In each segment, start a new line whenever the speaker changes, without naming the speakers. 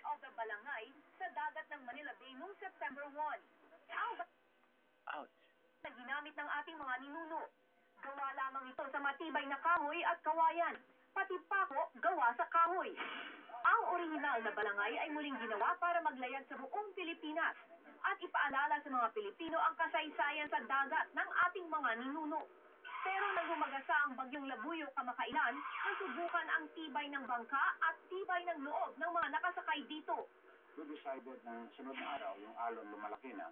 of the Balangay sa dagat ng Manila Bay noong September 1. Ang
Ouch.
na ginamit ng ating mga ninuno. Gawa lamang ito sa matibay na kahoy at kawayan, pati pako gawa sa kahoy. Ang orihinal na balangay ay muling ginawa para maglayag sa buong Pilipinas at ipaalala sa mga Pilipino ang kasaysayan sa dagat ng ating mga ninuno. Pero nang humagasa ang bagyong Labuyo kamakailan, nasubukan ang tibay ng bangka at tibay ng loob ng mga nakasakay dito.
We decided ng sunod na araw, yung alon lumalaki na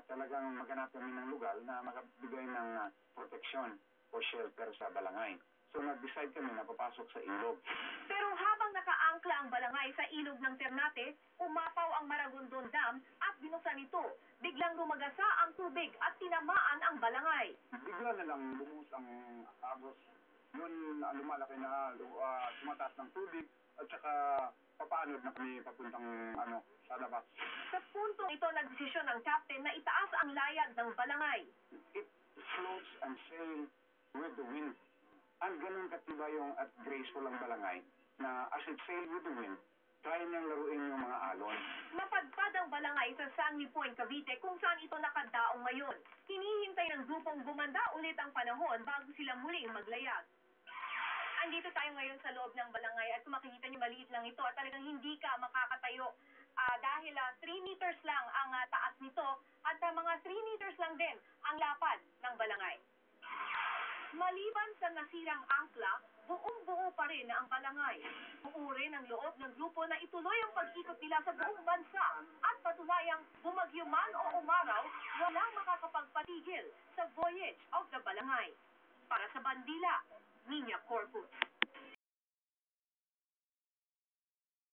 talagang maghanap kami ng lugar na makabigay ng proteksyon o shelter sa balangay. So nag-decide kami na papasok sa ilog.
Pero habang nakaangkla ang balangay sa ilog ng Ternate, umapaw ang Maragondon Dam at binuksan ito. Biglang lumagasa ang tubig at tinamaan ang balangay.
Bigla na lang bumuhos ang agos. Yun, lumalaki na, tumataas ng tubig at saka papaanod na kami papuntang sa labas.
Sa puntong ito, nagdesisyon ng captain na itaas ang layag ng balangay.
It floats and sails with the wind. Ang ganun katibay yung at graceful ang balangay na as it sails with the wind, kaya niyang laruin yung mga alon.
Mapadpad ang balangay sa Sandy Point, Cavite kung saan ito nakadaong ngayon. Hinihintay ng grupong gumanda ulit ang panahon bago sila muling maglayag. Andito tayo ngayon sa loob ng balangay at kung makikita niyo maliit lang ito at talagang hindi ka makakatayo dahil 3 meters lang ang taas nito at mga 3 meters lang din ang lapad ng balangay. Maliban sa nasirang angkla, buong-buo pa rin ang balangay. Buo rin ang loob ng grupo na ituloy ang pag-ikot nila sa buong bansa at patunayang bumagyo man o umaraw, walang makakapagpatigil sa voyage of the balangay. Para sa Bandila, Nina Corpus.